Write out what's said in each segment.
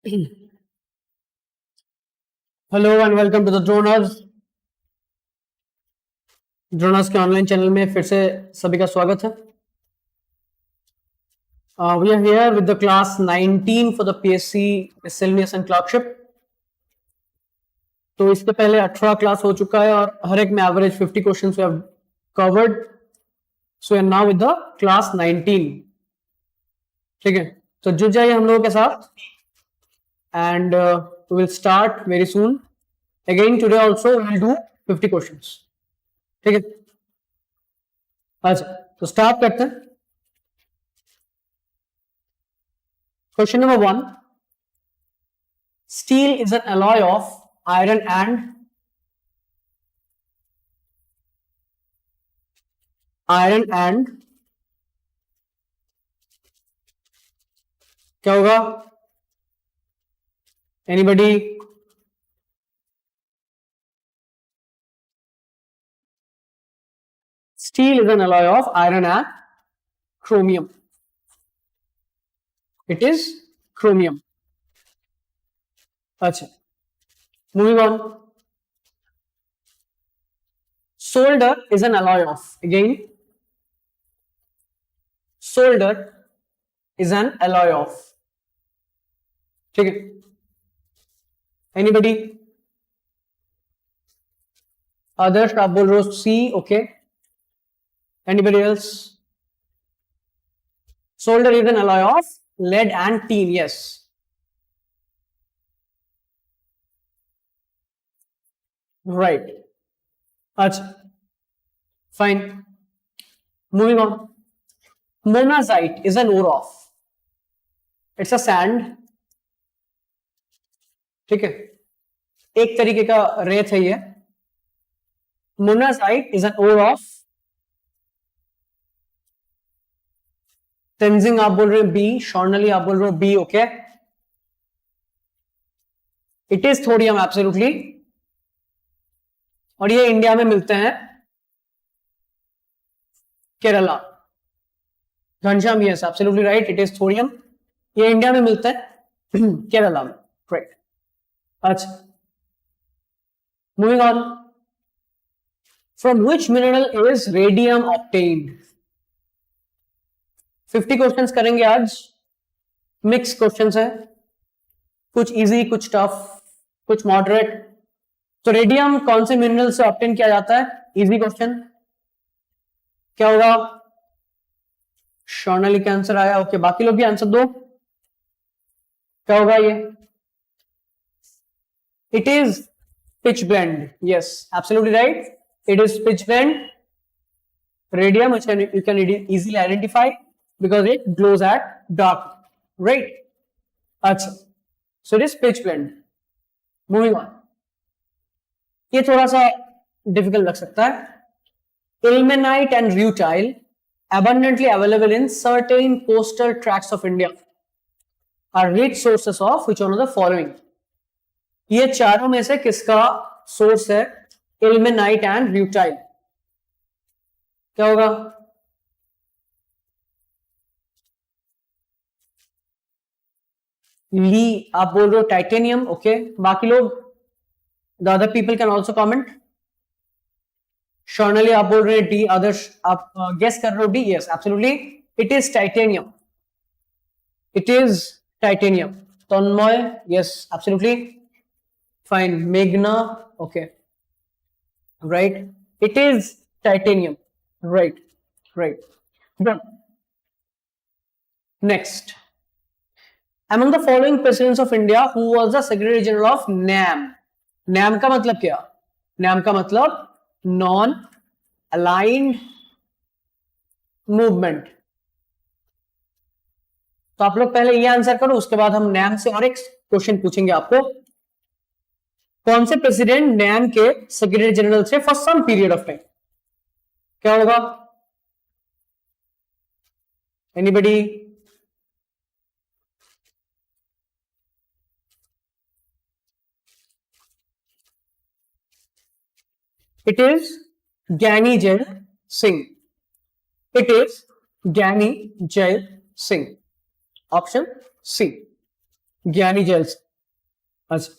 Hello and welcome to the ड्रोनास के online channel में फिर से सभी का स्वागत है। We are here with the class 19 for the PSC miscellaneous and clerkship. तो इसके पहले 18 क्लास हो चुका है और हर एक में average 50 questions we have covered. So we are now with the class 19। ठीक है, तो जुड़ जाइए हम लोगों के साथ and we will start very soon. Again today also we will do 50 questions. ठीक है, अच्छा तो स्टार्ट करते हैं। Question number 1, steel is an alloy of iron and क्या होगा? Anybody? Steel is an alloy of iron and chromium. It is chromium. अच्छा, moving on. Solder is an alloy of, again, solder is an alloy of. ठीक है, anybody? आदर्श आप बोल रहे हो सी, okay. Anybody else? Solder is an alloy of lead and tin, yes. Right. अच्छा, fine. Moving on. Monazite is an ore of. It's a sand. ठीक है, एक तरीके का रेत है ये। Monazite is an ore of. Tenzing आप बोल रहे हो बी, शॉर्नली आप बोल रहे हो B, okay. It is thorium, absolutely. और ये इंडिया में मिलते हैं Kerala. Ghanshyam, yes absolutely right, it is thorium. ये इंडिया में मिलते हैं केरला में, राइट। अच्छा, moving on. From which mineral is radium obtained? 50 questions करेंगे आज। मिक्स क्वेश्चंस है, कुछ इजी, कुछ टफ, कुछ मॉडरेट। तो रेडियम कौन से मिनरल से ऑब्टेन किया जाता है? Easy question. क्या होगा? शॉर्नली का आंसर आया, ओके। बाकी लोग भी आंसर दो, क्या होगा ये? It is pitch blend, yes absolutely right, it is pitch blend. Radium, which you can easily identify because it glows at dark, right? अच्छा, so it is pitch blende. Moving on. ये थोड़ा सा difficult लग सकता है। Ilmenite and rutile abundantly available in certain coastal tracts of India are rich sources of which one of the following? ये चारों में से किसका सोर्स है? Ilmenite and rutile. क्या होगा? ली आप बोल रहे हो टाइटेनियम, ओके। बाकी लोग, the other people can also comment. शॉर्नली आप बोल रहे हैं डी, आदर्श आप गेस कर रहे हो D, yes absolutely it is titanium, it is titanium. Tanmay, yes absolutely fine. मेघना, okay right, it is titanium, right, right. Done. Next, among the following presidents of India who was the secretary general of NAM? NAM का मतलब क्या? NAM का मतलब non aligned movement. तो आप लोग पहले ये आंसर करो, उसके बाद हम NAM से और एक क्वेश्चन पूछेंगे आपको। कौन से प्रेसिडेंट NAM के सेक्रेटरी जनरल से for some period of time? क्या होगा? Anybody? It is Gyani Zail Singh, it is Gyani Zail Singh, option C. Gyani जेल्स। अच्छा,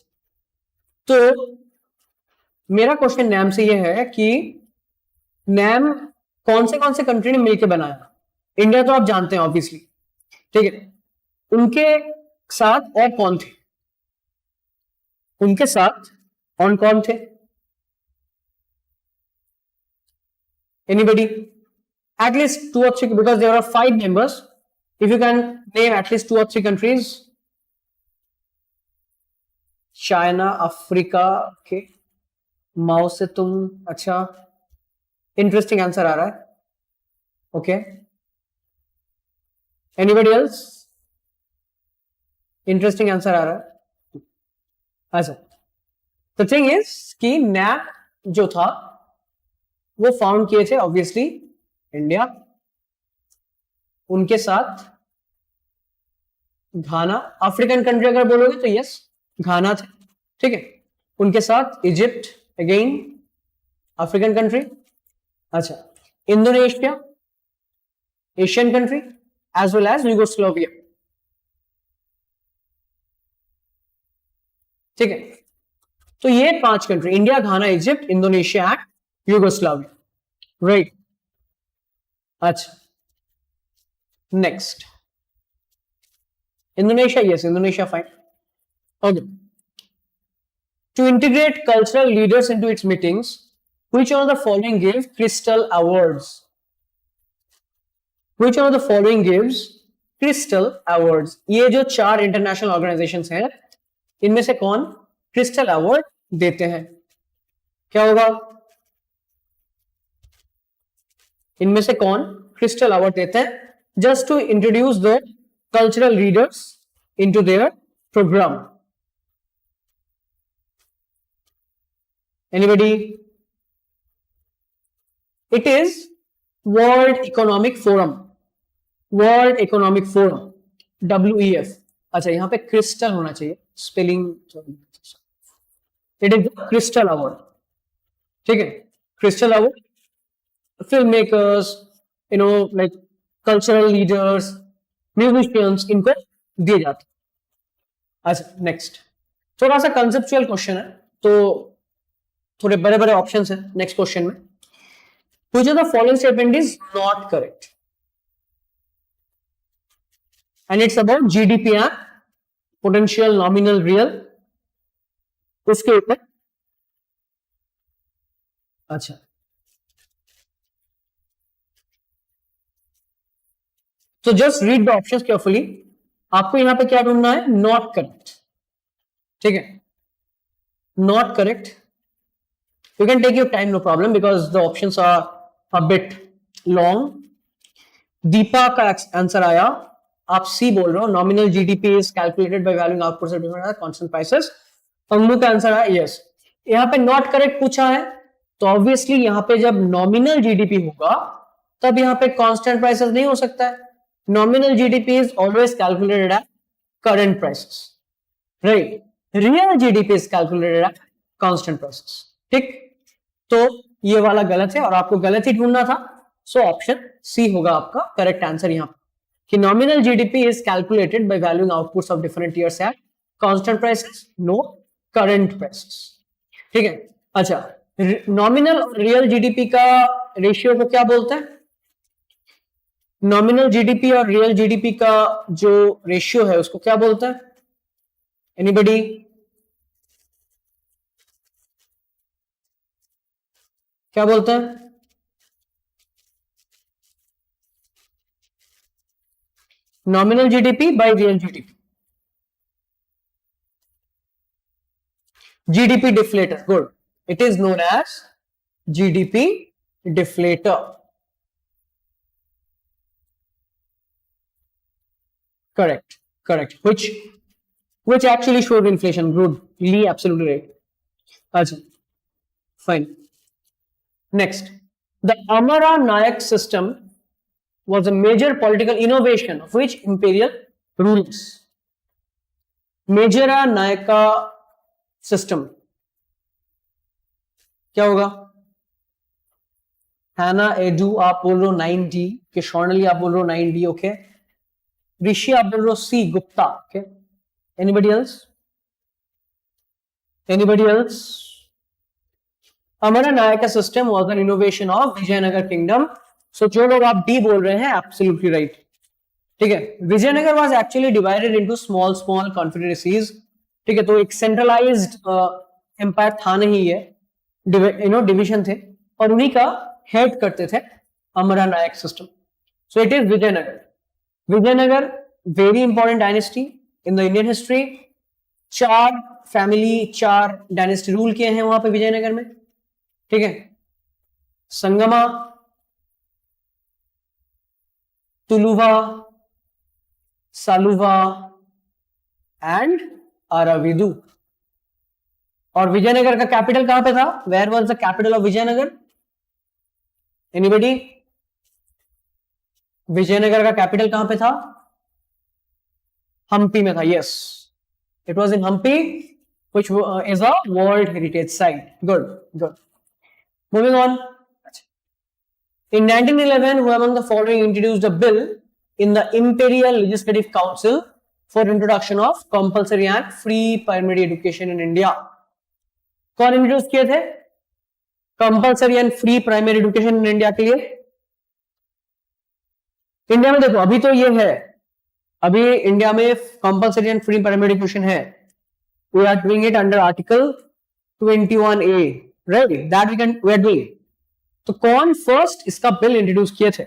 तो मेरा क्वेश्चन नैम से ये है कि नैम कौन से कंट्री ने मिलकर बनाया? इंडिया तो आप जानते हैं ऑब्वियसली, ठीक है। उनके साथ और कौन थे? उनके साथ और कौन थे? Anybody? At least 2 or 3, because there are 5 members. If you can name at least 2 or 3 countries. China, Africa, okay, माओ से तुम, अच्छा, इंटरेस्टिंग आंसर आ रहा है, okay. Anybody else? Interesting answer आ रहा है। अच्छा, द थिंग इज कि नैप जो था वो फाउंड किए थे ऑब्वियसली इंडिया, उनके साथ घाना, अफ्रीकन कंट्री अगर बोलोगे तो यस घाना थे, ठीक है। उनके साथ इजिप्ट, अगेन अफ्रीकन कंट्री। अच्छा, Indonesia, Asian country, as well as Yugoslavia, ठीक है। तो ये 5 country, India, Ghana, Egypt, Indonesia and Yugoslavia, right. अच्छा, next Indonesia, yes, Indonesia, fine. Okay. To integrate cultural leaders into its meetings, which one of the following gave Crystal Awards? Which one of the following gives Crystal Awards? ये जो 4 international organisations हैं, इनमें से कौन crystal award देते हैं? क्या होगा? इनमें से कौन क्रिस्टल अवार्ड देते हैं just to introduce the cultural leaders into their program? Anybody? It is World Economic Forum. World Economic Forum, WEF. अच्छा, यहां पे क्रिस्टल होना चाहिए, spelling. It is crystal award, ठीक है। Crystal award film makers, like cultural leaders, musicians, इनको दिए जाते। अच्छा, नेक्स्ट थोड़ा सा कंसेप्चुअल क्वेश्चन है, तो थोड़े बड़े बड़े ऑप्शंस हैं नेक्स्ट क्वेश्चन में। Which of the following statement is not correct? And it's about GDP and potential nominal real, उसके ऊपर। अच्छा, so just read the options carefully. आपको यहां पे क्या ढूंढना है? नॉट करेक्ट, ठीक है, not correct. You can take your time, no problem, because the options are a bit long. Deepa का आंसर आया, आप सी बोल रहे हो, nominal GDP is calculated by valuing output at different constant prices. Angu का आंसर आया यस। यहां पे नॉट करेक्ट पूछा है, तो ऑब्वियसली यहां पे जब नॉमिनल जीडीपी होगा तब यहां पे कांस्टेंट प्राइसेस नहीं हो सकता है। Nominal GDP is always calculated at current prices, right? Real GDP is calculated at constant prices, ठीक? तो ये वाला गलत है और आपको गलत ही ढूंढना था, सो ऑप्शन सी होगा आपका करेक्ट आंसर यहाँ कि nominal GDP is calculated by valuing outputs of different years at constant prices, no current prices, ठीक है। अच्छा, नॉमिनल और रियल जीडीपी का रेशियो को क्या बोलते हैं? नॉमिनल जीडीपी और रियल जीडीपी का जो रेशियो है उसको क्या बोलता है? एनीबडी? क्या बोलता है? Nominal GDP by real GDP, GDP deflator, good, it is known as GDP deflator, correct, which actually showed inflation. Good, Lee, absolutely right. Achha, fine. Next, the Amara Nayak system was a major political innovation of which imperial rulers? Major Nayaka system क्या होगा? हैना edu आप बोल रहे हो 9D, किशोर्नली आप बोल रहे हो 9D, ओके। ऋषि आप बोल रहे हो C, Gupta, okay. Anybody else? Anybody else? Amaranayak system was an innovation of Vijayanagar kingdom. So जो लोग आप D बोल रहे हैं, absolutely right. ठीक है, Vijayanagar was actually divided into small small confederacies. ठीक है, तो एक सेंट्रलाइज्ड एम्पायर था नहीं, ये डिवीजन थे और उन्हीं का हेड करते थे Amara Nayak system. So it is Vijayanagar. Vijayanagar very important dynasty in the Indian history. 4 family 4 dynasty rule किए हैं वहां पे विजयनगर में. ठीक है, संगमा, तुलुवा, सालुवा एंड अराविदु. और विजयनगर का कैपिटल कहां पे था? Where was the capital of Vijayanagar? Anybody? Vijayanagar का कैपिटल कहां पे था? हम्पी में था. Yes, it was in Hampi which is a world heritage site. Good good. Moving on. In 1911, who among the following introduced a bill in the Imperial Legislative Council for introduction of compulsory and free primary education in India? कौन introduce किए थे compulsory and free primary education in India के लिए? India में देखो, अभी तो ये है, अभी इंडिया में compulsory and free primary education है. We are doing it under article 21A, right? That we are doing. तो कौन फर्स्ट इसका बिल इंट्रोड्यूस किए थे?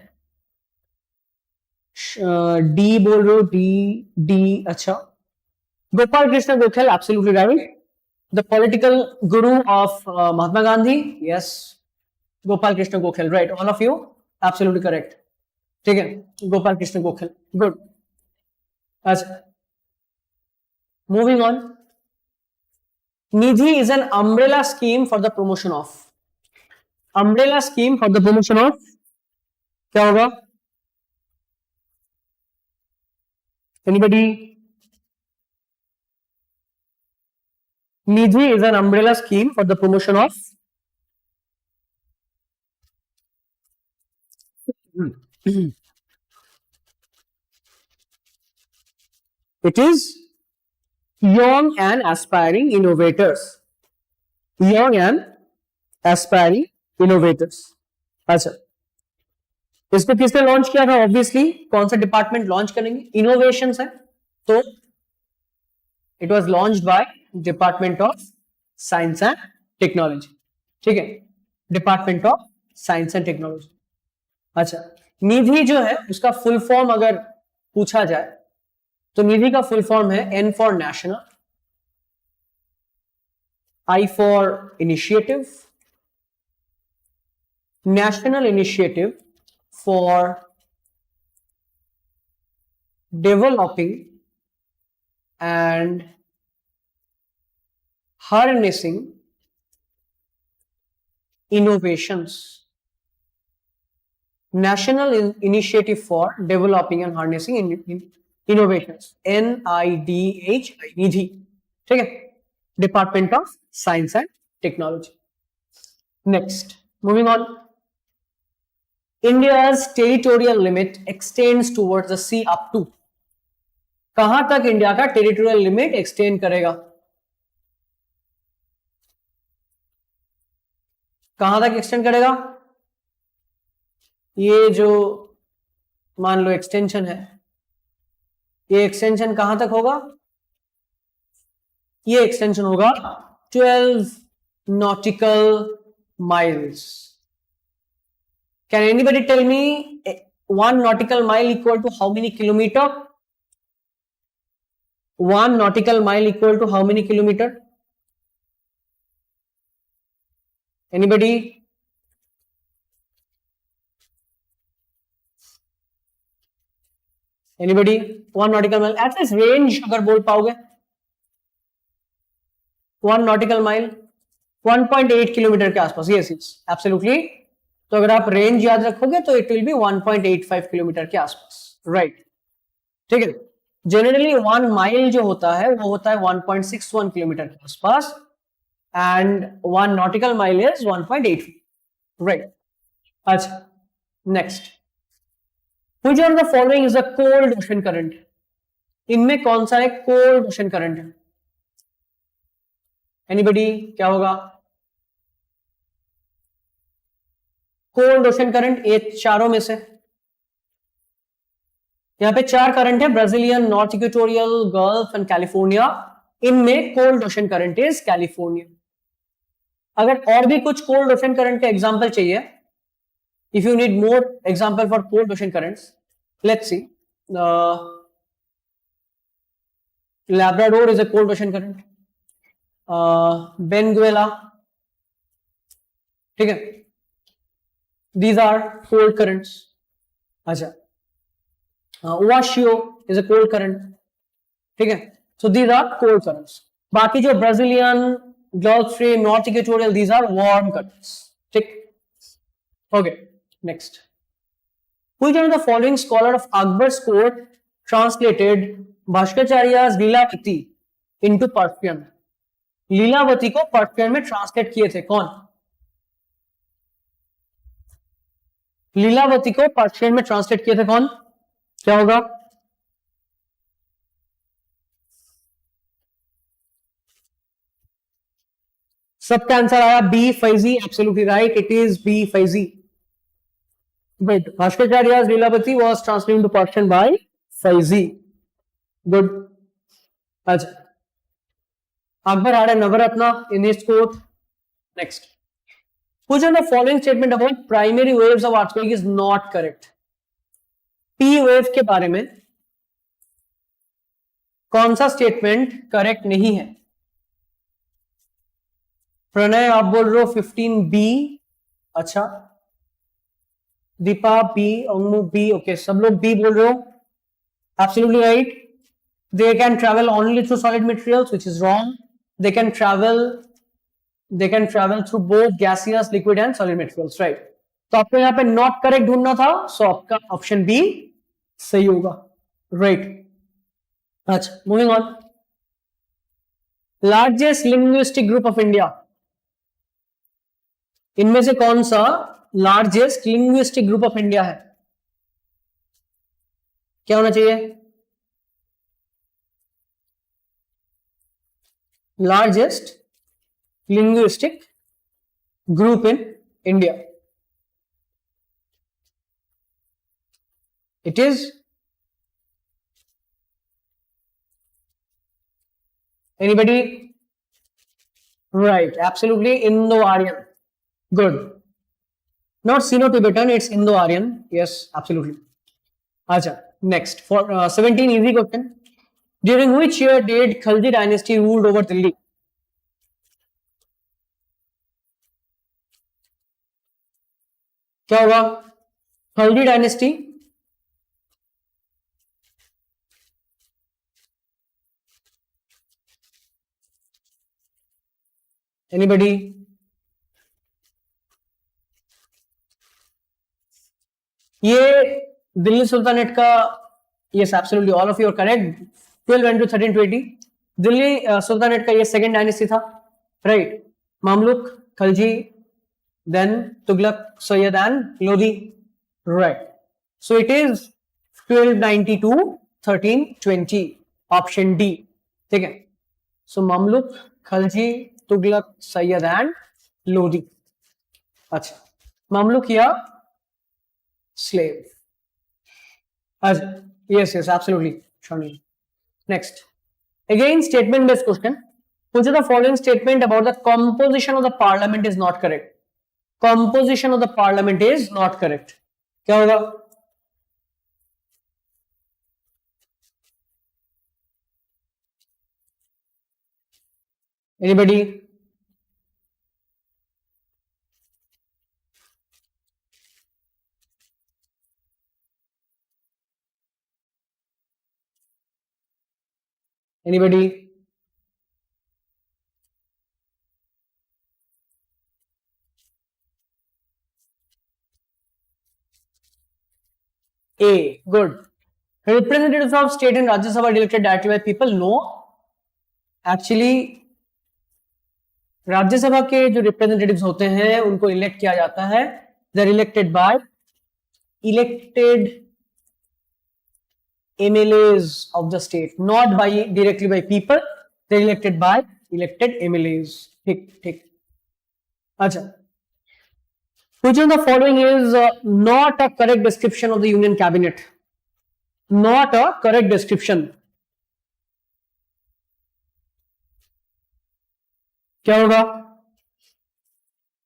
डी बोल रहे हो? डी. अच्छा, Gopal Krishna Gokhale, absolutely right. The political guru of Mahatma Gandhi. Yes, Gopal Krishna Gokhale, right. All of you absolutely correct. ठीक है, गोपाल कृष्ण गोखले. गुड. अच्छा, moving on. Nidhi is an umbrella scheme for the promotion of. Umbrella scheme for the promotion of क्या होगा? Anybody? Nidhi is an umbrella scheme for the promotion of it is young and aspiring innovators. Young and aspiring innovators. अच्छा, इसको किसने launch किया था? Obviously कौन सा department launch करेंगे? इनोवेशंस है, तो it was launched by department of science and technology. ठीक है, department of science and technology. अच्छा, निधि जो है उसका फुल फॉर्म अगर पूछा जाए तो निधि का फुल फॉर्म है N for national, I for initiative, National Initiative for Developing and Harnessing Innovations. National Initiative for Developing and Harnessing Innovations. NIDHI. निधि. ठीक है, department of science and technology. Next, moving on. India's territorial limit extends towards the sea up to. कहां तक India का territorial limit extend करेगा? कहां तक extend करेगा? ये जो मान लो एक्सटेंशन है, ये एक्सटेंशन कहां तक होगा? ये एक्सटेंशन होगा 12 nautical miles. Can anybody tell me 1 nautical mile equal to how many kilometer? 1 nautical mile equal to how many kilometer? Anybody? Anybody? 1 nautical mile. At least range अगर बोल पाओगे. 1 nautical mile 1.8 किलोमीटर के आसपास. Yes, yes, absolutely. तो अगर आप range याद रखोगे तो इट विल बी 1.85 किलोमीटर के आसपास, राइट? ठीक है. जनरली 1 माइल जो होता है वो होता है 1.61 किलोमीटर के आसपास and 1 nautical mile is 1.8, right? अच्छा, next. Which one of the following is a cold ocean current? इनमें कौन सा एक कोल्ड ओशन करंट है? एनीबडी, क्या होगा? कोल्ड ओशन करंट, ये चारों में से यहां पे 4 करंट है, Brazilian, north equatorial, gulf and California. इनमें cold ocean current is California. अगर और भी कुछ कोल्ड ओशन करंट के एग्जांपल चाहिए, if you need more example for cold ocean currents, let's see, Labrador is a cold ocean current, Benguela, ठीक है, these are cold currents. अच्छा, Oyashio is a cold current, ठीक है, so these are cold currents. बाकी जो Brazilian, gulf stream, north equatorial, these are warm currents, ठीक। Okay, next, which one of the following scholar of Akbar's court translated Bhaskaracharya's Lilavati into Persian? Lilavati को Persian में translate किए थे कौन? लीलावती को पर्शियन में ट्रांसलेट किए थे कौन? क्या होगा? सबका आंसर आया B, Faizi. Absolutely right, it is B, Faizi. Wait, Bhaskacharya's Leelavati was translated into Persian by Faizi. Good. Acha. Akbar had a Navaratna in his court. Next. Which of the following statement about primary waves of earthquake is not correct? P wave के बारे में कौन सा statement correct नहीं है? प्रणय आप बोल रहे हो 15B। अच्छा, Deepa B, Angmu B, okay, सब लोग बी बोल रहे हो। Absolutely right, they can travel only through solid materials, which is wrong. They can travel through both gaseous, liquid and solid materials, right. तो आपको यहाँ पे नॉट करेक्ट ढूंढना था, सो आपका ऑप्शन बी सही होगा, राइट। अच्छा, moving on. Largest linguistic group of India, इनमें से कौन सा largest linguistic group of India है? क्या होना चाहिए? Largest linguistic group in India, it is anybody? Right, absolutely Indo-Aryan. Good, not Sino-Tibetan, it's Indo-Aryan. Yes, absolutely. Acha, next, for 17, easy question. During which year did Khalji dynasty ruled over Delhi? क्या होगा? Khalji dynasty anybody? ये Delhi sultanate का, yes absolutely, all of you are correct, 12 into 1320। Delhi sultanate का ये second dynasty था, right. Mamluk, Khalji, then Tughlaq, Sayyid and Lodi, right. So it is 1290 to 1320, option D, ठीक है। So Mamluk, Khalji, Tughlaq, Sayyid and Lodi. अच्छा, मामलुक या slave? Yes, absolutely, Shani. Next, again statement based question. Which of the following statement about the composition of the parliament is not correct? Composition of the parliament is not correct. क्या होगा? Anybody? Anybody? A, good. Representatives of state and Rajya Sabha elected directly by people? No. Actually, Rajya Sabha के जो representatives होते हैं उनको elect किया जाता है, they are elected MLAs of the state, not by directly by people, they elected by elected MLAs. ठीक ठीक. अच्छा. Which of the following is not a correct description of the Union Cabinet? Not a correct description. क्या होगा?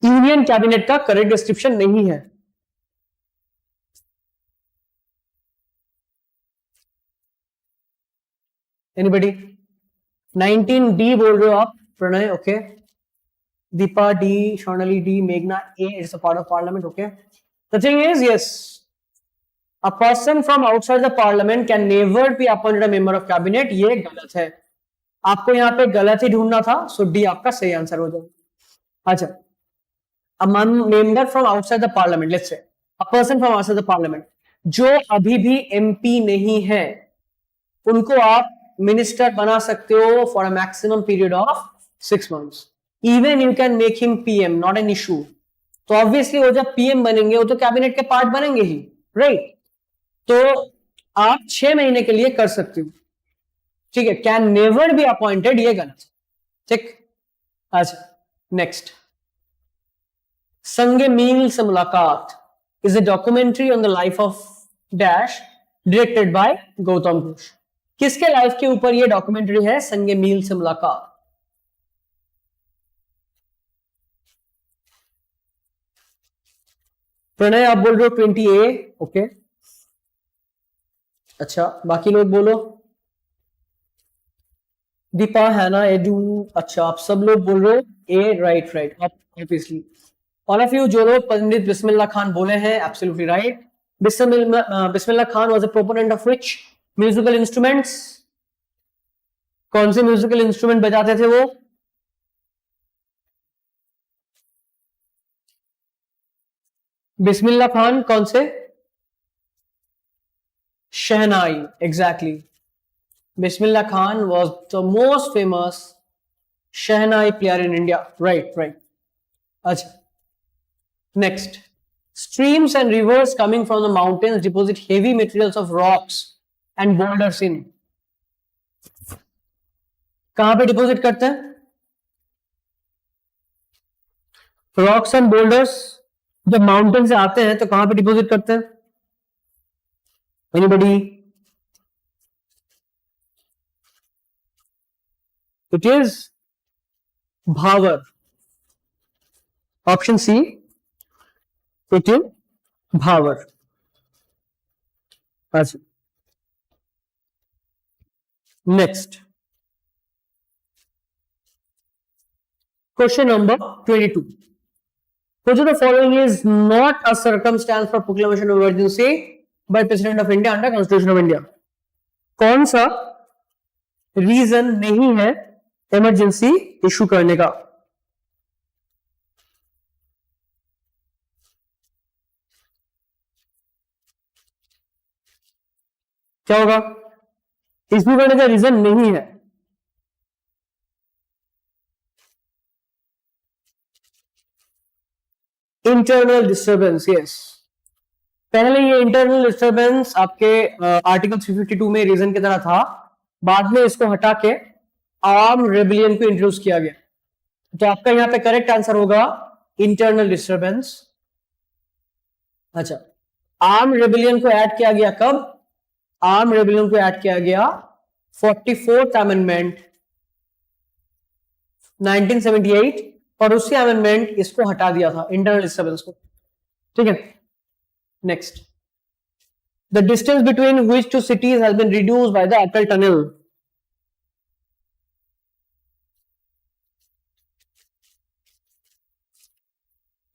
Union cabinet का correct description नहीं है. Anybody? 19D बोल रहे हो आप? Pranay, okay. Deepa D, Shonali D, Meghna A, it's a part of parliament, okay. The thing is, yes, a person from outside the parliament can never be appointed a member of cabinet. ये गलत है. आपको यहाँ पे गलत ही ढूंढना था, so D आपका सही आंसर हो जाएगा. अच्छा. A member from outside the parliament, let's say a person from outside the parliament जो अभी भी MP नहीं है, उनको आप मिनिस्टर बना सकते हो for a maximum period of 6 months. Even you can make him PM, not an issue. तो obviously वो जब PM बनेंगे वो तो कैबिनेट के पार्ट बनेंगे ही, राइट? तो आप 6 महीने के लिए कर सकते हो. ठीक है. कैन नेवर बी अपॉइंटेड, ये गलत. ठीक. अच्छा. नेक्स्ट. संगे मील से मुलाकात is a documentary on the life of dash directed by Gautam Ghosh. किसके लाइफ के ऊपर ये डॉक्यूमेंट्री है संगे मील से मुलाकात? प्रणय आप बोल रहे हो 20A, ओके. अच्छा, बाकी लोग बोलो. दीपा, हैना, एडू, अच्छा आप सब लोग बोल रहे हो A. Right. Obviously all of you जो लोग पंडित बिस्मिल्लाह खान बोले हैं, absolutely right. Bismillah Khan was a proponent of which musical instruments? कौन से म्यूजिकल इंस्ट्रूमेंट बजाते थे वो? बिस्मिल्लाह खान कौन से? शहनाई, exactly. Bismillah Khan was the most famous Shahnai player in India. Right. Achha. Next. Streams and rivers coming from the mountains deposit heavy materials of rocks and boulders in. कहां पे deposit करते हैं? Rocks and boulders जब mountain से आते हैं तो कहां पे डिपोजिट करते हैं? Anybody? It is Bhavar. Option C. It is Bhavar. Next. Question number 22. Which of the following is not a circumstance for proclamation of emergency by President of India under Constitution of India? कौन सा reason नहीं है emergency issue करने का? क्या होगा? Issue करने का रीजन नहीं है. Internal disturbance. यस. पहले ये इंटरनल डिस्टर्बेंस आपके आर्टिकल 352 में रीजन की तरह था, बाद में इसको हटा के आर्म रेबिलियन को इंट्रोड्यूस किया गया. तो आपका यहां पे करेक्ट आंसर होगा इंटरनल डिस्टर्बेंस. अच्छा, आर्म रेबिलियन को ऐड किया गया कब? आर्म रेबिलियन को ऐड किया गया 44th अमेंडमेंट 1978, और उसी अमेंडमेंट इसको हटा दिया था इंटरनल डिस्टर्बेंस को. ठीक है. Next. The distance between which two cities has been reduced by the Atal tunnel.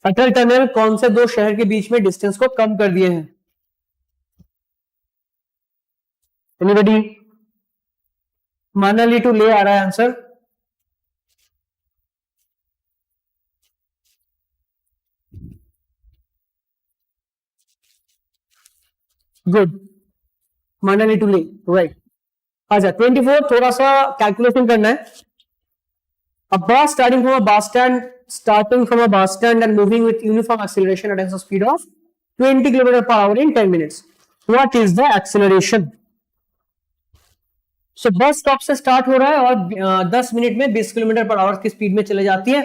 Atal tunnel कौन से दो शहर के बीच में डिस्टेंस को कम कर दिए हैं? एनीबडी? मानली टू ले आ रहा है आंसर. गुड. मानली टू ले, राइट. अच्छा, 24 थोड़ा सा कैलकुलेशन करना है. A bus starting from a bus stand and moving with uniform acceleration at a speed of 20 km per hour in 10 minutes. What is the acceleration? So bus stop से start हो रहा है और 10 मिनट में 20 kilometre per hour की speed में चले जाती है,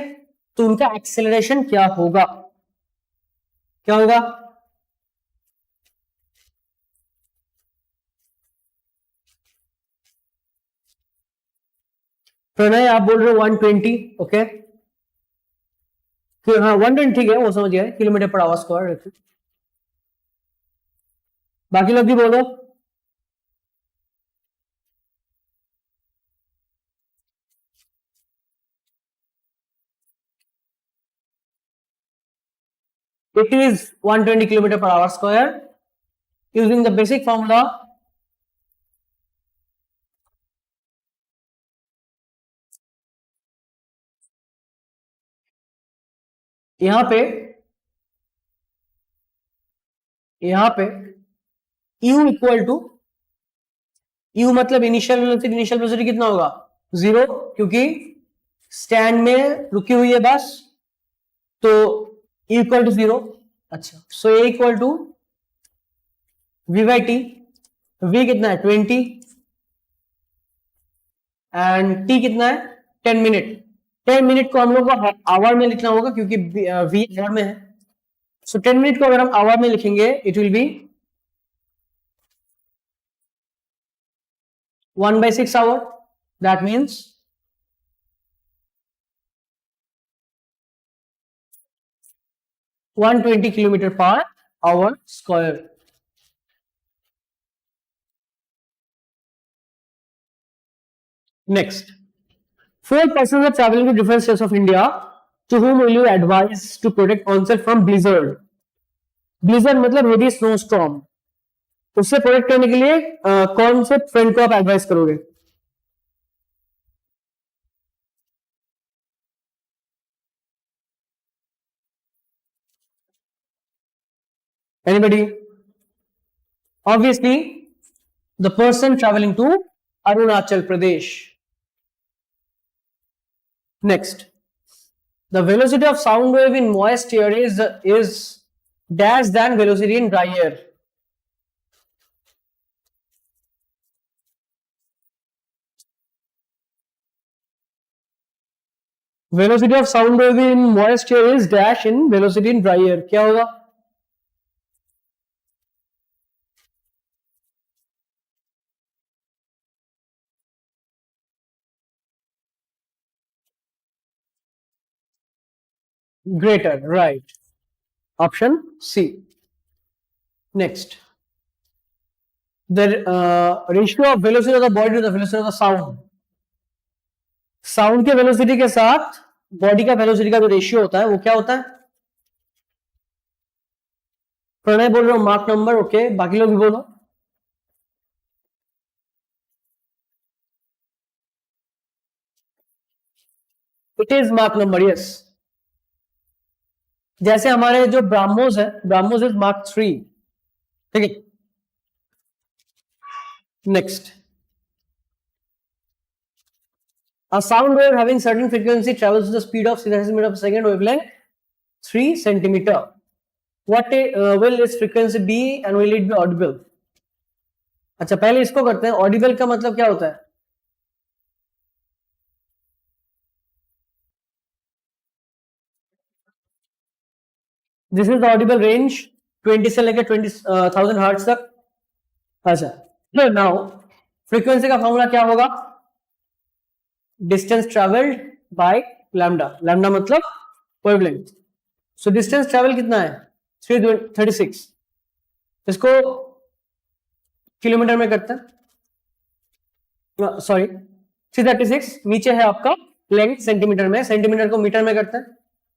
तो उनका एक्सेलरेशन क्या होगा? क्या होगा? प्रणय आप बोल रहे हो 120, ओके। हाँ 120 ठीक है, वो समझ गया, किलोमीटर पर आवर स्क्वायर। बाकी लोग भी बोलो। It is 120 kilometer per hour square using the basic formula. यहां पे u इक्वल टू, u मतलब इनिशियल वेलोसिटी कितना होगा? 0, क्योंकि स्टैंड में रुकी हुई है बस, तो u इक्वल टू 0। अच्छा, so a equal to v by T. v कितना है? 20 एंड t कितना है? 10 मिनट। 10 मिनट को हम लोग को आवर में लिखना होगा क्योंकि v आवर में है। सो 10 मिनट को अगर हम आवर में लिखेंगे, it will B 1/6 hour. That means 120 kilometer per hour square. Next, 4 persons are traveling to different states of India. To whom will you advise to protect oneself from blizzard? Blizzard मतलब heavy snowstorm. उससे protect करने के लिए कौन से friend को आप advice करोगे? Anybody? Obviously, the person traveling to Arunachal Pradesh. Next, the velocity of sound wave in moist air is dash than velocity in dry air. Velocity of sound wave in moist air is dash in velocity in dry air. क्या होगा? Greater, right. Option C. Next, the ratio of velocity of the body to the velocity of the sound. Sound के velocity के साथ body का velocity का जो ratio होता है वो क्या होता है? प्रणय बोल रहा हूं मार्क नंबर, ओके। बाकी लोग भी बोलो। It is mark number, yes. जैसे हमारे जो ब्राह्मोस है, ब्राह्मोस इज मार्क 3, ठीक है। Next, a sound wave having certain frequency travels with the speed of 6 centimeter per second, wavelength 3 centimeter. What will its frequency be and will it be audible? अच्छा, पहले इसको करते हैं। ऑडिबल का मतलब क्या होता है? This is the Audible range 20 से लेकर 20,000 हर्ट्ज तक। अच्छा, नाउ फ्रीक्वेंसी का फॉर्मूला क्या होगा? Distance travelled by lambda. Lambda मतलब वेवलेंथ। सो डिस्टेंस ट्रेवल कितना है? 336। इसको किलोमीटर में करते हैं, सॉरी 336 नीचे है आपका लेंथ सेंटीमीटर में, सेंटीमीटर को मीटर में करते हैं।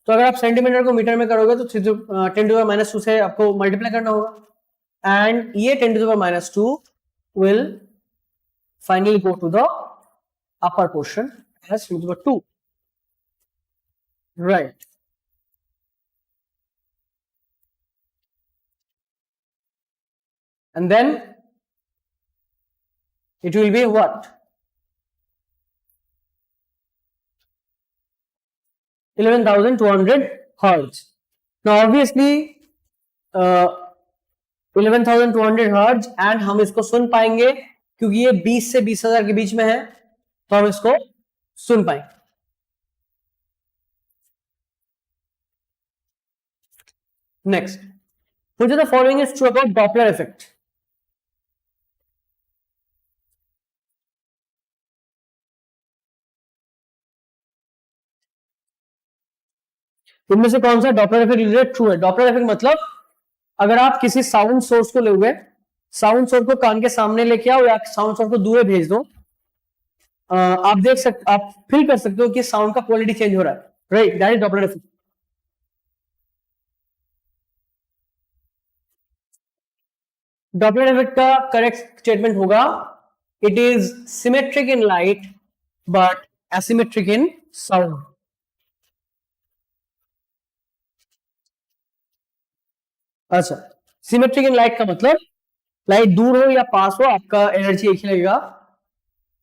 तो अगर आप सेंटीमीटर को मीटर में करोगे तो 10⁻² से आपको मल्टीप्लाई करना होगा, एंड ये 10⁻² will finally go to the upper portion as 2, right? And then it will be what? 11,200 hertz. Now obviously 11,200 hertz, and हम इसको सुन पाएंगे क्योंकि ये 20 से 20,000 के बीच में है तो हम इसको सुन पाएंगे। Next, which of the following is true about Doppler effect? इनमें से कौन सा डॉपलर इफेक्ट रिलेटेड ट्रू है? डॉपलर इफेक्ट मतलब अगर आप किसी साउंड सोर्स को ले हुए, साउंड सोर्स को कान के सामने लेके आओ या साउंड सोर्स को दूर भेज दो, आप देख सकते, आप फील कर सकते हो कि साउंड का क्वालिटी चेंज हो रहा है, right? That is Doppler effect. Doppler effect का करेक्ट स्टेटमेंट होगा it is symmetric in light but asymmetric in sound. अच्छा, सिमेट्रिक इन लाइट का मतलब लाइट दूर हो या पास हो आपका एनर्जी एक ही लगेगा।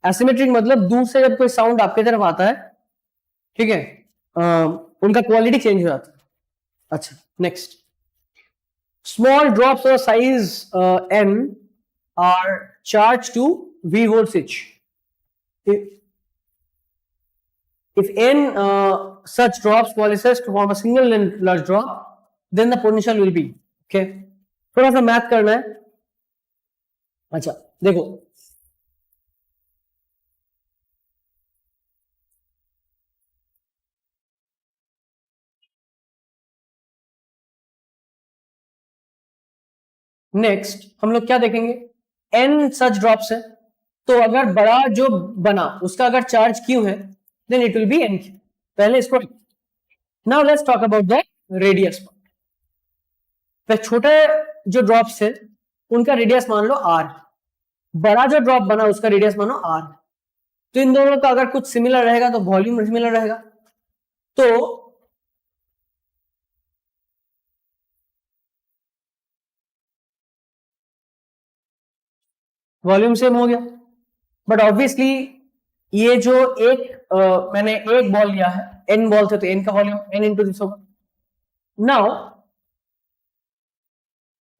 एसिमेट्रिक मतलब दूर से जब कोई साउंड आपके तरफ आता है, ठीक है, उनका क्वालिटी चेंज हो जाता है। अच्छा, next, small drops of size n are charged to V voltage. If n such drops coalesces to form a single large drop, then the potential will be, okay? थोड़ा सा मैथ करना है। अच्छा देखो, नेक्स्ट हम लोग क्या देखेंगे, n सच ड्रॉप्स है तो अगर बड़ा जो बना उसका अगर चार्ज क्यू है then it will be n Q. पहले इसको, now let's talk about the radius. छोटे जो ड्रॉप्स है उनका रेडियस मान लो r, बड़ा जो ड्रॉप बना उसका रेडियस मानो r। तो इन दोनों का अगर कुछ सिमिलर रहेगा तो वॉल्यूम सिमिलर रहेगा, तो वॉल्यूम सेम हो गया। बट ऑब्वियसली ये जो मैंने एक बॉल लिया है, n बॉल थे तो n का वॉल्यूम n इंटू दिस होगा। Now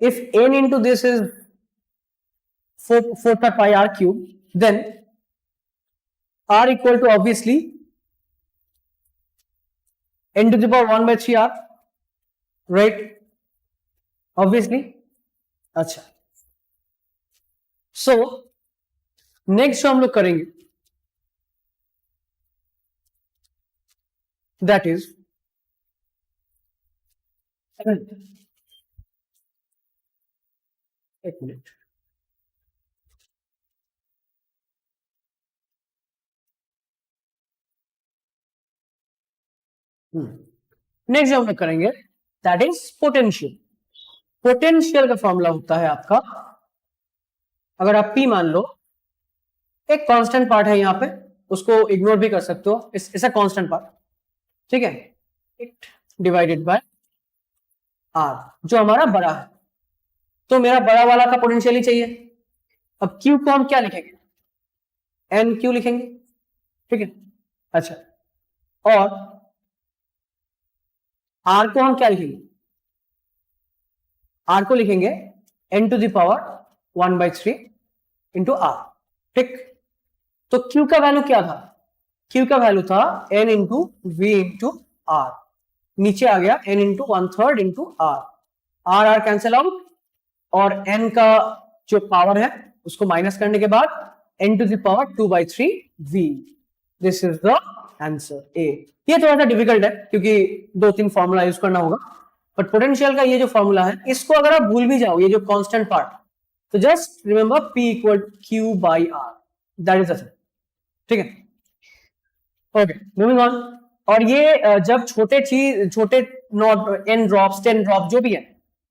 if n into this is 4 pi r cube, then r equal to obviously n to the power 1 by 3 r, right? Obviously. अच्छा, so next जो हम लोग करेंगे that is एक minute, next जो हम लोग करेंगे दैट इज पोटेंशियल। पोटेंशियल का फॉर्मूला होता है आपका, अगर आप P मान लो, एक कांस्टेंट पार्ट है यहाँ पे, उसको इग्नोर भी कर सकते हो, इट्स अ कांस्टेंट पार्ट, ठीक है, इट डिवाइडेड बाय R जो हमारा बड़ा है। तो मेरा बड़ा वाला का पोटेंशियल ही चाहिए। अब Q को हम क्या लिखेंगे, एन क्यू लिखेंगे, ठीक है। अच्छा, और R को हम क्या लिखेंगे, R को लिखेंगे n to the power 1 by 3 into R, ठीक। तो Q का वैल्यू क्या था, Q का वैल्यू था n into V into R, नीचे आ गया n into 1/3 into R, R R cancel out, और n का जो पावर है उसको माइनस करने के बाद n to the power 2 by 3 v। This is the answer A. ये थोड़ा सा डिफिकल्ट है क्योंकि 2-3 फॉर्मूला यूज करना होगा, बट पोटेंशियल का ये जो फॉर्मूला है इसको अगर आप भूल भी जाओ, ये जो कांस्टेंट पार्ट, तो just remember P equal Q by R, that is the, ठीक है। Okay, moving on. और ये जब छोटे नॉट n ड्रॉप्स 10 ड्रॉप जो भी है,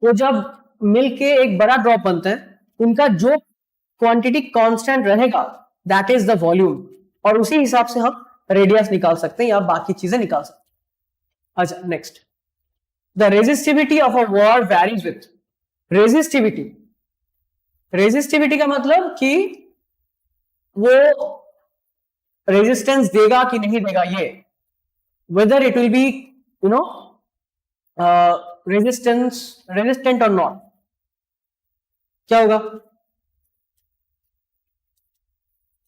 वो जब मिलके एक बड़ा ड्रॉप बनते हैं, उनका जो क्वांटिटी कांस्टेंट रहेगा दैट इज द वॉल्यूम, और उसी हिसाब से हम रेडियस निकाल सकते हैं या बाकी चीजें निकाल सकते हैं। अच्छा, next, the resistivity of a wire varies with. Resistivity, resistivity का मतलब कि वो रेजिस्टेंस देगा कि नहीं देगा, ये whether it will be you know resistant or not, क्या होगा,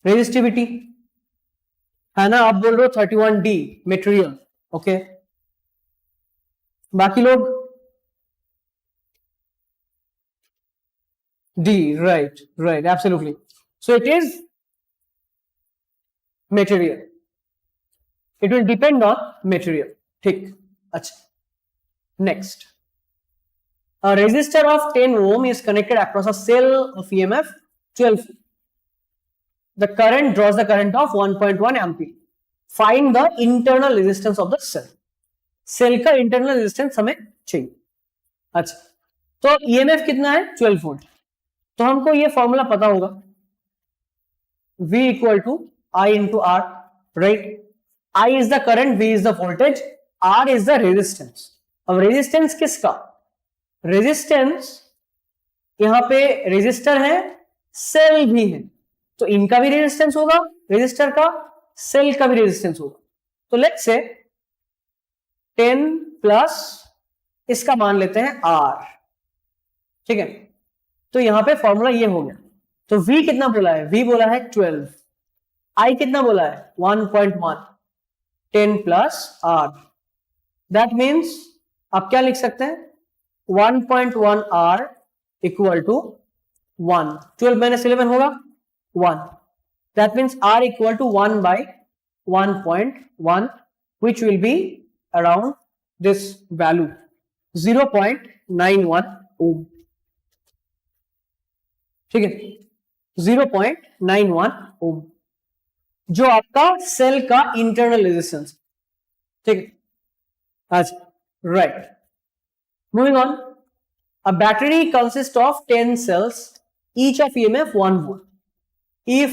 रेजिस्टिविटी है ना, आप बोल रहे हो 31D मटेरियल, ओके। बाकी लोग D, right, right, absolutely. So it is material. It will depend on material. ठीक, अच्छा. Next, a resistor of 10 ohm is connected across a cell of EMF 12. The current draws the current of 1.1 ampere. Find the internal resistance of the cell. Cell का internal resistance हमें चाहिए. अच्छा, तो EMF कितना है? 12 volt. तो हमको ये फॉर्मूला पता होगा, V equal to I into R, right. I is the current, V is the voltage, R is the resistance. अब रेजिस्टेंस किसका? रेजिस्टेंस यहां पे रेजिस्टर है, सेल भी है, तो इनका भी रेजिस्टेंस होगा, रेजिस्टर का, सेल का भी रेजिस्टेंस होगा. तो लेट्स से 10 प्लस इसका मान लेते हैं R, ठीक है. तो यहां पे फॉर्मूला ये हो गया. तो V कितना बोला है? V बोला है 12. I कितना बोला है? 1.1. 10 प्लस R. दैट मीन्स आप क्या लिख सकते हैं? 1.1 R इक्वल टू 1. 12 माइनस 11 होगा 1. That means R equal to 1 by 1.1, which will be around this value 0.91 ohm. ठीक है, 0.91 ओम जो आपका सेल का इंटरनल रेजिस्टेंस, ठीक है. अच्छा, right. Moving on. A battery consist of 10 cells, each of EMF 1 volt. If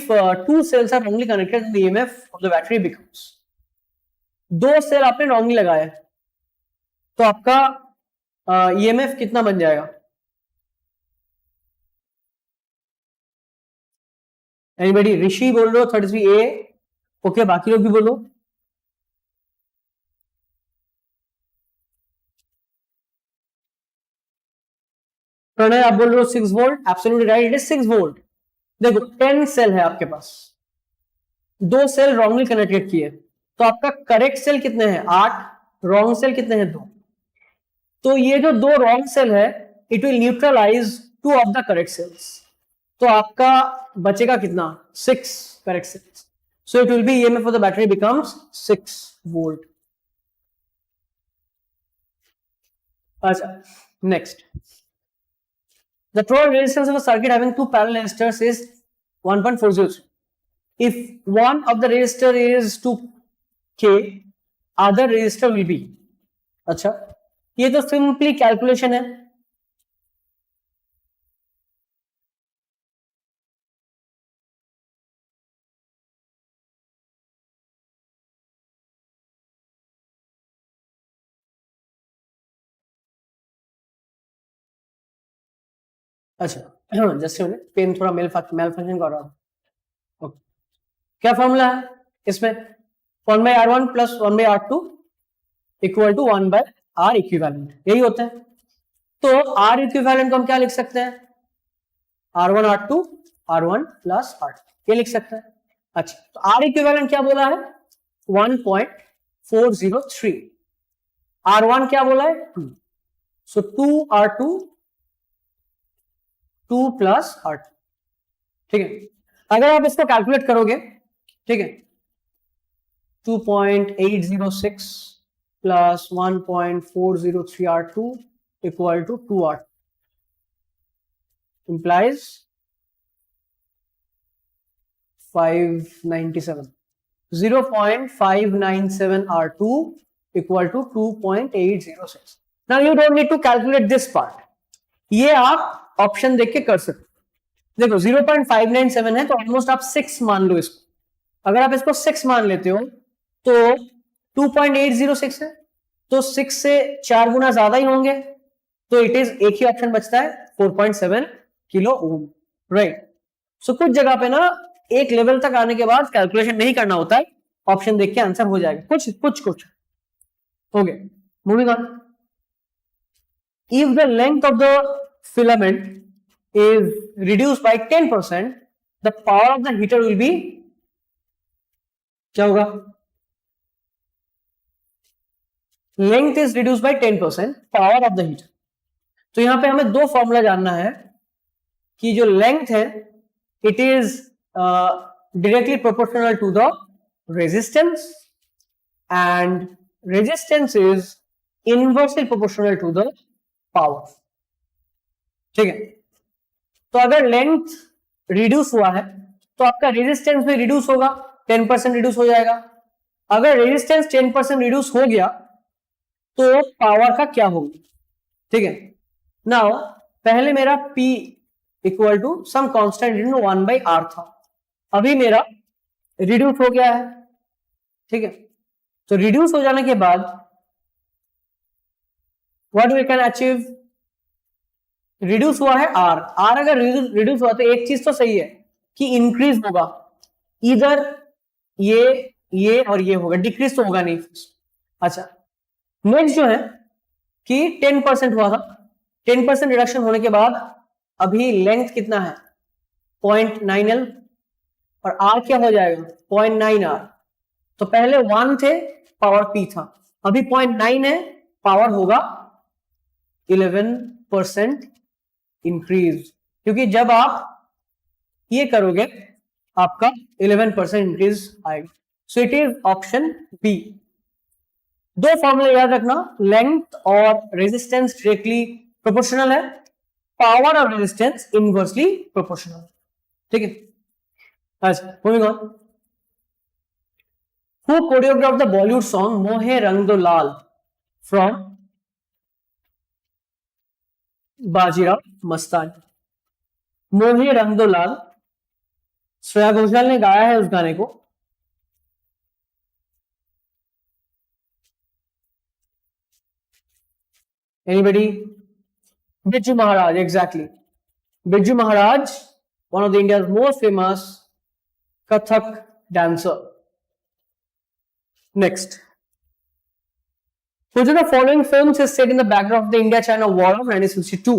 2 cells are wrongly connected, the EMF of the battery becomes. 2 cell आपने wrongly लगाया तो आपका EMF कितना बन जाएगा? एनीबडी? ऋषि बोल रहे हो 33A, ओके. बाकी लोग भी बोलो. प्रणय आप बोल रहे हो 6 volt. Absolutely right, it is 6 volt. देखो 10 सेल है आपके पास, 2 सेल रॉन्गली कनेक्टेड किए, तो आपका करेक्ट सेल कितने हैं? 8. रॉन्ग सेल कितने हैं? 2. तो ये जो 2 रॉन्ग सेल है, it will neutralize 2 of the correct cells. तो आपका बचेगा कितना? 6 correct cells. So it will be EMF of the battery becomes 6 volt. अच्छा, next. The total resistance of a circuit having 2 parallel resistors is 1.403. If one of the resistor is 2K, other resistor will be. अच्छा, ये तो simply calculation है. अच्छा, just pen थोड़ा mail function कर रहा हूं. ओके, क्या फॉर्मूला है इसमें? 1 by R1 plus 1 by R2 equal to 1 by R equivalent, यही होता है. तो R इक्विवेलेंट को हम क्या लिख सकते हैं? R1 R2 R1 plus R2, ये लिख सकते हैं. अच्छा, तो R इक्विवेलेंट क्या बोला है? 1.403. R1 क्या बोला है? 2. सो 2 R2 2 प्लस R2, ठीक है. अगर आप इसको कैलकुलेट करोगे, ठीक है, 2.806 plus 1.403 R2 equal to 2 R2 implies 597. 0.597 R2 equal to 2.806. Now you don't need to calculate this part. ये आप ऑप्शन देख के कर सकते. देखो 0.597 है तो ऑलमोस्ट आप 6 मान लो इसको. अगर आप इसको 6 मान लेते हो तो 2.806 है, तो 6 से 4 गुना ज्यादा ही होंगे. तो इट इज, एक ही ऑप्शन बचता है 4.7 किलो ओम, राइट. सो कुछ जगह पे ना एक लेवल तक आने के बाद कैलकुलेशन नहीं करना होता है, ऑप्शन देख के आंसर हो जाएगा. कुछ okay. Moving on. If the length of the filament is reduced by 10%, the power of the heater will be क्या होगा? Length is reduce by 10% power of the heater. तो यहां पे हमें दो फॉर्मूला जानना है कि जो लेंथ है it is directly proportional to the resistance and resistance is inversely proportional to the power। ठीक है, तो अगर लेंथ रिड्यूस हुआ है तो आपका रेजिस्टेंस भी रिड्यूस होगा, 10% रिड्यूस हो जाएगा। अगर रेजिस्टेंस 10% रिड्यूस हो गया तो पावर का क्या होगा? ठीक है, नाउ पहले मेरा P equal to some constant into 1/R था, अभी मेरा रिड्यूस हो गया है। ठीक है, तो रिड्यूस हो जाने के बाद what we can achieve? Reduce हुआ है R, अगर रिड्यूस हुआ तो एक चीज तो सही है कि इंक्रीज होगा, इधर ये और ये होगा, डिक्रीज तो होगा नहीं। अच्छा, नेक्स्ट जो है कि 10% हुआ था, 10% रिडक्शन होने के बाद अभी लेंथ कितना है? 0.9L और R क्या हो जाएगा? 0.9R। तो पहले 1 थे, पावर P था, अभी 0.9 है, पावर होगा 11% इंक्रीज, क्योंकि जब आप ये करोगे आपका 11% इंक्रीज आएगा। So it is option B. दो फॉर्मूले याद रखना, लेंथ और रेजिस्टेंस डायरेक्टली प्रोपोर्शनल है, पावर और रेजिस्टेंस इनवर्सली प्रोपोर्शनल। ठीक है, अच्छा moving on. Who choreographed the Bollywood song मोहे रंग दो लाल from बाजीराव मस्तानी? मोहे रंग दो लाल श्रेया घोषाल ने गाया है उस गाने को। Anybody? Birju Maharaj, exactly, Birju Maharaj, one of the India's most famous Kathak dancer. Next, which of the following films is set in the background of the India-China War of 1962?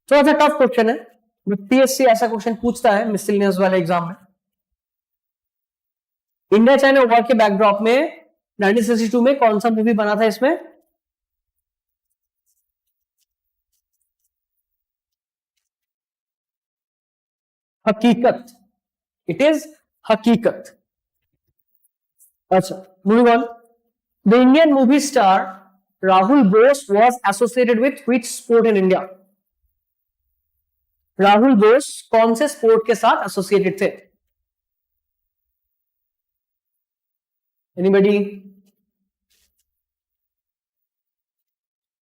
थोड़ा सा टफ क्वेश्चन है, PSC ऐसा क्वेश्चन पूछता है मिसलेनियस वाले एग्जाम में। India China war के backdrop में 1962 में कौन सा मूवी बना था? इसमें हकीकत, इट इज हकीकत। अच्छा, moving on. The Indian movie star Rahul Bose was associated with which sport in India? Rahul Bose कौन से स्पोर्ट के साथ एसोसिएटेड थे? एनीबडी?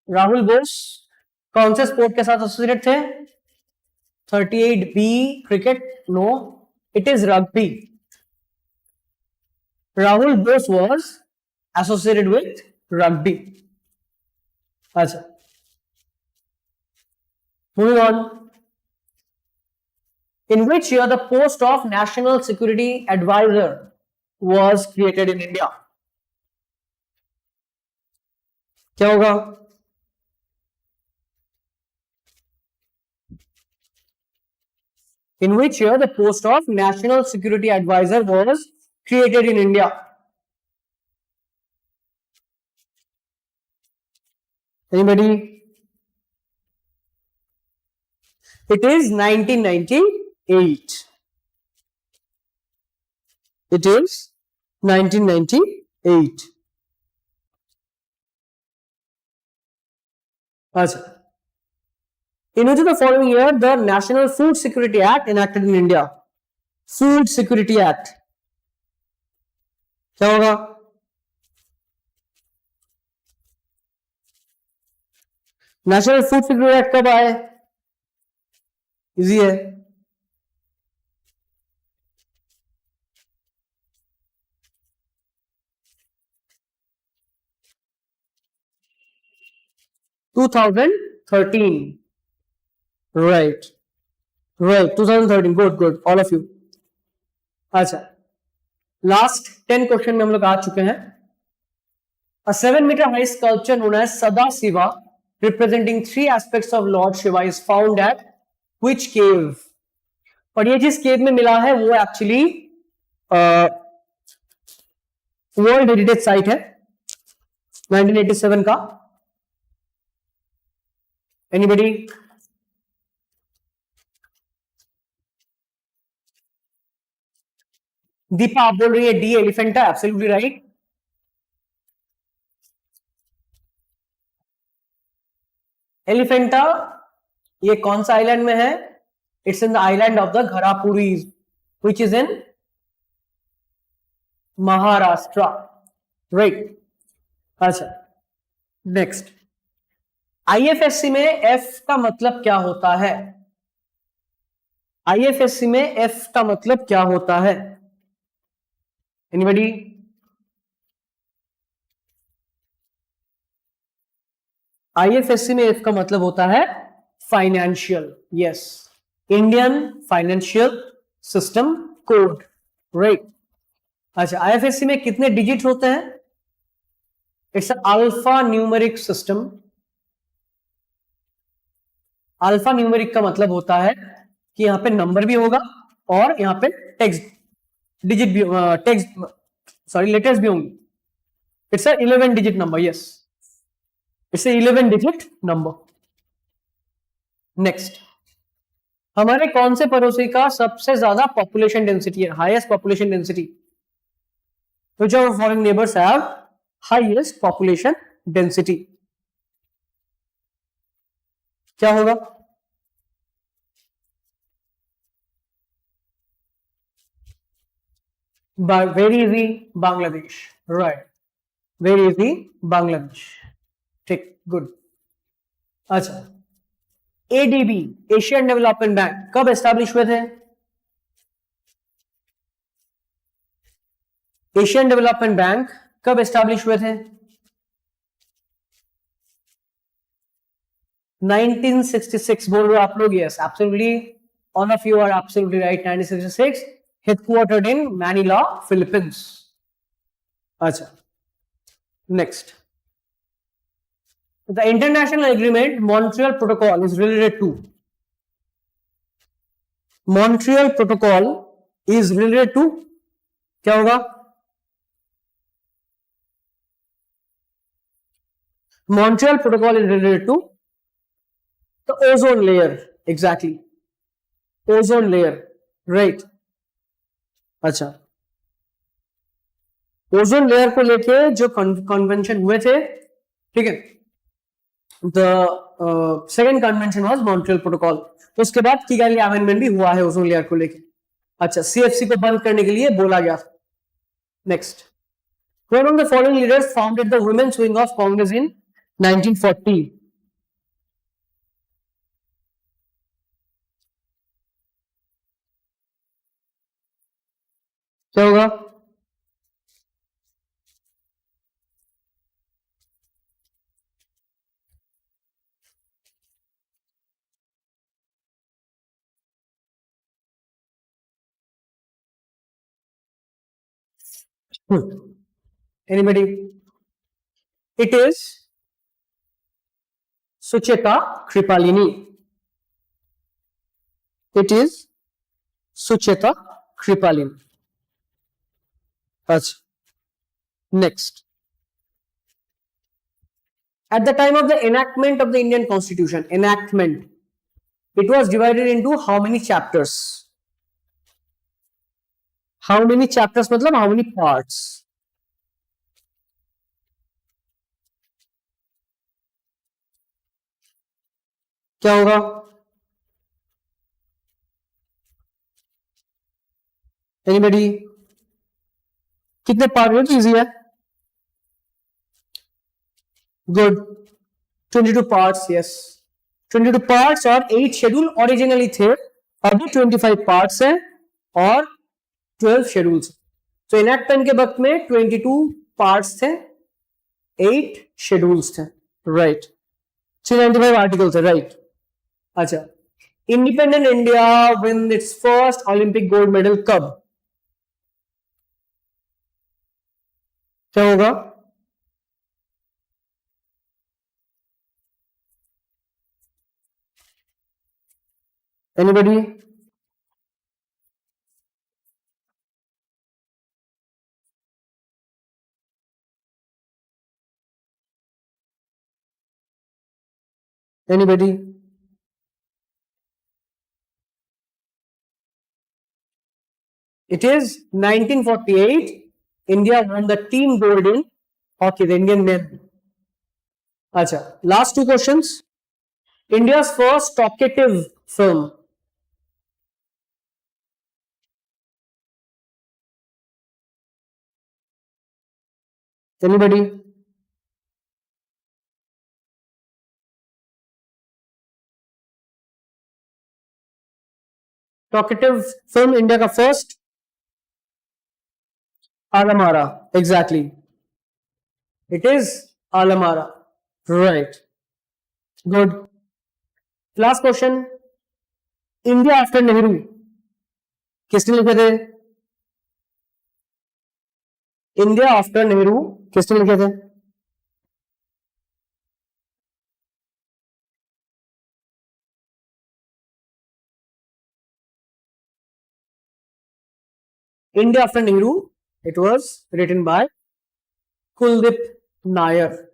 राहुल बोस कौन से स्पोर्ट के साथ एसोसिएटेड थे? 38B cricket? No, it is rugby. Rahul Bose was associated with rugby. अच्छा, moving on. In which year the post of National Security Advisor was created in India? क्या होगा? In which year the post of National Security Advisor was created in India? Anybody? It is 1998. It is 1998. अच्छा, in which of the following year the National Food Security Act enacted in India? Food Security Act क्या होगा? National food security act कब आए? Easy है, to 2013, right right, 2013, good good all of you. अच्छा, last 10 question में हम लोग आ चुके हैं। A 7-meter high sculpture known as Sada Shiva representing 3 aspects of Lord Shiva is found at which cave? और ये जिस केव में मिला है वो एक्चुअली वर्ल्ड हेरिटेज साइट है 1987 का। एनीबडी? दीपा आप बोल रही है D Elephanta, absolutely right. Elephanta ये कौन सा आइलैंड में है? It's in the island of the Gharapuris which is in Maharashtra, right. अच्छा, नेक्स्ट, आईएफएससी में एफ का मतलब क्या होता है? आईएफएससी में एफ का मतलब क्या होता है? एनीबडी? आईएफएससी में एफ का मतलब होता है financial, yes, Indian financial system code, right. अच्छा, आईएफएससी में कितने डिजिट होते हैं? It's alpha numeric system. Alpha numeric का मतलब होता है कि यहां पे नंबर भी होगा और यहां पे टेक्स्ट डिजिट भी, टेक्स्ट सॉरी लेटर्स भी होंगे। It's 11 digit number, yes, it's 11 digit number. Next, हमारे कौन से पड़ोसी का सबसे ज्यादा पॉपुलेशन डेंसिटी है, highest population density? Which of our foreign neighbors have highest population density? क्या होगा? Very easy, Bangladesh, right, very easy, Bangladesh, ठीक, गुड। अच्छा, एडीबी एशियन डेवलपमेंट बैंक कब एस्टैब्लिश हुए थे? एशियन डेवलपमेंट बैंक कब एस्टैब्लिश हुए थे? 1966 बोल रहे हो आप लोग? Yes, absolutely, all of you are absolutely right. 1966, headquartered in Manila, Philippines. अच्छा, next, the international agreement Montreal protocol is related to, Montreal protocol is related to, क्या होगा? Montreal protocol is related to the ozone layer, exactly, ozone layer, right. अच्छा, ozone layer को लेके जो convention हुए थे, ठीक है, the second convention was Montreal protocol. तो उसके बाद किगाली अमेंडमेंट भी हुआ है ओजोन लेयर को लेके। अच्छा, सीएफसी को बंद करने के लिए बोला गया। Next, one of the following leaders founded the women's wing of Congress in 1940? क्या होगा? Anybody? It is Sucheta Kripalini. It is Sucheta Kripalini. Achha. Next. At the time of the enactment of the Indian Constitution, enactment, it was divided into how many chapters? How many chapters मतलब how many parts? क्या होगा? Anybody? कितने part में? Easy है, good, 22 parts, yes, 22 parts और 8 schedule originally थे, अभी 25 parts हैं और 12 शेड्यूल्स। तो इनैक्टमेंट के वक्त में 22 पार्ट्स थे, 8 शेड्यूल्स थे, राइट, 395 आर्टिकल थे, राइट। अच्छा, independent India win it's first Olympic gold medal कब? क्या होगा? Anybody? Anybody? It is 1948. India won the team gold in hockey, the Indian men. Acha, last two questions. India's first talkative film. Anybody? Talkative film, India का first. Alamara. Exactly. It is Alamara. Right. Good. Last question. India after Nehru. किसने लिखे थे? India after Nehru किसने लिखे थे? India after Nehru, it was written by Kuldip Nair.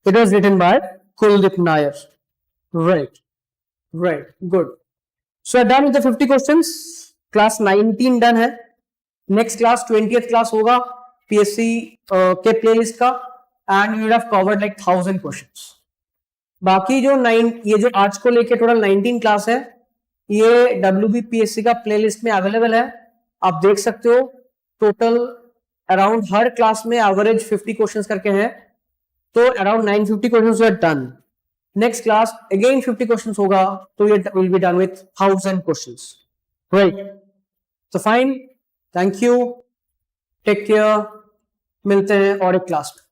It was written by Kuldip Nair. Right. Right. Good. So done with the 50 questions. Class 19 done है. Next class 20th class होगा PSC के playlist का and you would have covered like 1000 questions. बाकी जो ये जो आज को लेके टोटल 19 क्लास है ये WBPSC का प्लेलिस्ट में अवेलेबल है. आप देख सकते हो टोटल अराउंड हर क्लास में एवरेज 50 क्वेश्चंस करके है तो around 950 questions are done. Next class again 50 questions होगा तो ये will be done with 1000 questions. Right. तो fine. Thank you. Take care. मिलते हैं और एक क्लास में.